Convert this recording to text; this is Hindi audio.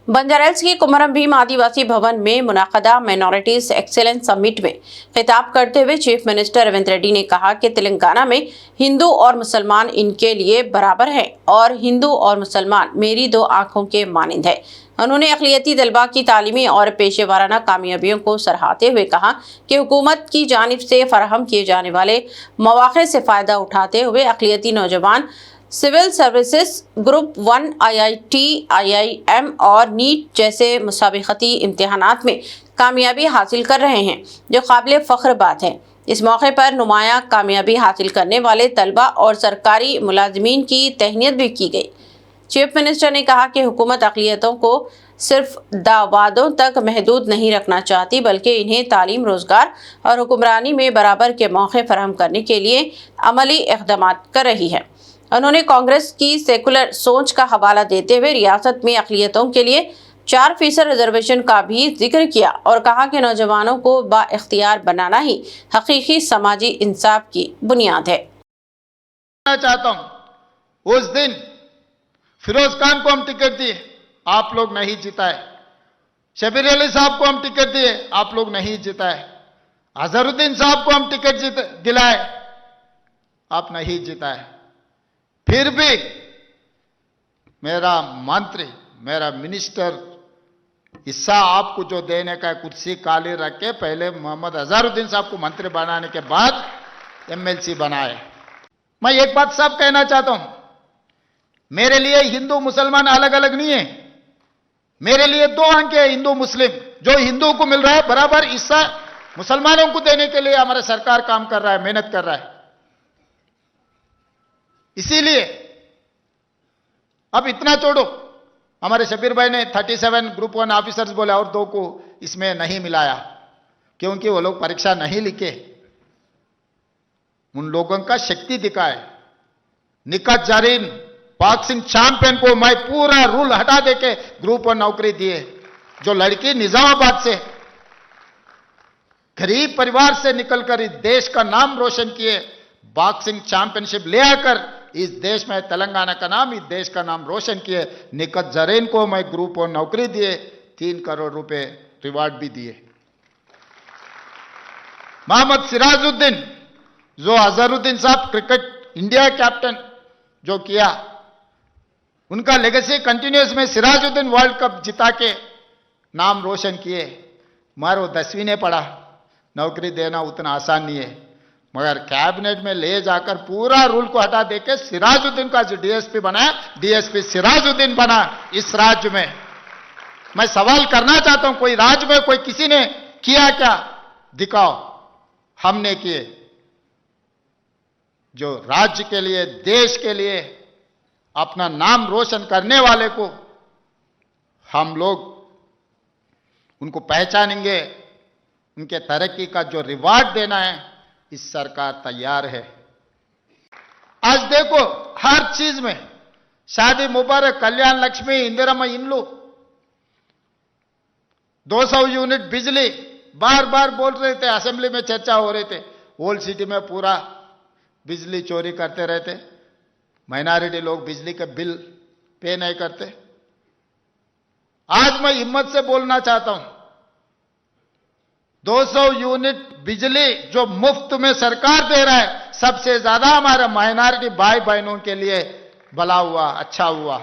बंजारा की कुमरम भीम आदिवासी भवन में मुनाकदा माइनॉरिटीज एक्सीलेंस समिट में खिताब करते हुए चीफ मिनिस्टर रेवंत रेड्डी ने कहा कि तेलंगाना में हिंदू और मुसलमान इनके लिए बराबर हैं और हिंदू और मुसलमान मेरी दो आंखों के मानिंद है। उन्होंने अक़लियती तलबा की तालीमी और पेशेवराना कामयाबियों को सराहते हुए कहा कि हुकूमत की जानिब से फराहम किए जाने वाले मौक़े से फ़ायदा उठाते हुए अक़लियती नौजवान civil services, group 1, IIT, IIM और नीट जैसे मुसाबिक़ती इम्तिहानात में कामयाबी हासिल कर रहे हैं, जो काबिल फ़ख्र बात है। इस मौके पर नुमाया कामयाबी हासिल करने वाले तलबा और सरकारी मुलाजमीन की तहनीत भी की गई। चीफ मिनिस्टर ने कहा कि हुकूमत अक़लियतों को सिर्फ दावादों तक महदूद नहीं रखना चाहती, बल्कि इन्हें तालीम, रोज़गार और हुक्मरानी में बराबर के मौके फराहम करने के लिए अमली इक़दाम कर रही है। उन्होंने कांग्रेस की सेकुलर सोच का हवाला देते हुए रियासत में अक़लियतों के लिए 4% रिजर्वेशन का भी जिक्र किया और कहा कि नौजवानों को बाइख्तियार बनाना ही हकीकी समाजी इंसाफ की बुनियाद है। मैं चाहता हूं, उस दिन फिरोज खान को हम टिकट दिए, आप लोग नहीं जिताए। शबीर अली साहब को हम टिकट दिए, आप लोग नहीं जिताए। अजहरुद्दीन साहब को हम टिकट दिलाए, आप नहीं जिताए। फिर भी मेरा मंत्री, मेरा मिनिस्टर हिस्सा आपको जो देने का कुर्सी खाली रख के पहले मोहम्मद अजहरुद्दीन साहब को मंत्री बनाने के बाद MLC बनाए। मैं एक बात सब कहना चाहता हूं, मेरे लिए हिंदू मुसलमान अलग अलग नहीं है। मेरे लिए दो आंखें हैं, हिंदू मुस्लिम। जो हिंदू को मिल रहा है बराबर हिस्सा मुसलमानों को देने के लिए हमारा सरकार काम कर रहा है, मेहनत कर रहा है। इसीलिए अब इतना छोड़ो, हमारे शबीर भाई ने 37 ग्रुप 1 ऑफिसर्स बोले और 2 को इसमें नहीं मिलाया क्योंकि वो लोग परीक्षा नहीं लिखे। उन लोगों का शक्ति दिखाए। निकात जरीन बॉक्सिंग चैंपियन को मैं पूरा रूल हटा देके ग्रुप 1 नौकरी दिए। जो लड़की निजामाबाद से गरीब परिवार से निकलकर इस देश का नाम रोशन किए, बॉक्सिंग चैंपियनशिप ले आकर इस देश में तेलंगाना का नाम, इस देश का नाम रोशन किए। निकत जरीन को मैं ग्रुप 1 नौकरी दिए, 3 करोड़ रुपए रिवार्ड भी दिए। मोहम्मद सिराजुद्दीन, जो अजहरुद्दीन साहब क्रिकेट इंडिया कैप्टन जो किया, उनका लेगेसी कंटिन्यूस में सिराजुद्दीन वर्ल्ड कप जिता के नाम रोशन किए। मगर वो 10वीं ने पढ़ा, नौकरी देना उतना आसान नहीं है। मगर कैबिनेट में ले जाकर पूरा रूल को हटा देके सिराजुद्दीन का जो DSP बनाया, DSP सिराजुद्दीन बना इस राज्य में। मैं सवाल करना चाहता हूं, कोई राज्य में कोई किसी ने किया क्या? दिखाओ। हमने किए। जो राज्य के लिए, देश के लिए अपना नाम रोशन करने वाले को हम लोग उनको पहचानेंगे, उनके तरक्की का जो रिवार्ड देना है, इस सरकार तैयार है। आज देखो हर चीज में शादी मुबारक, कल्याण लक्ष्मी, इंदिरा इंड्लू, 200 यूनिट बिजली बार बार बोल रहे थे, असेंबली में चर्चा हो रहे थे। ओल्ड सिटी में पूरा बिजली चोरी करते रहते, माइनॉरिटी लोग बिजली के बिल पे नहीं करते। आज मैं हिम्मत से बोलना चाहता हूं, 200 यूनिट बिजली जो मुफ्त में सरकार दे रहा है, सबसे ज्यादा हमारे माइनॉरिटी भाई बहनों के लिए भला हुआ, अच्छा हुआ।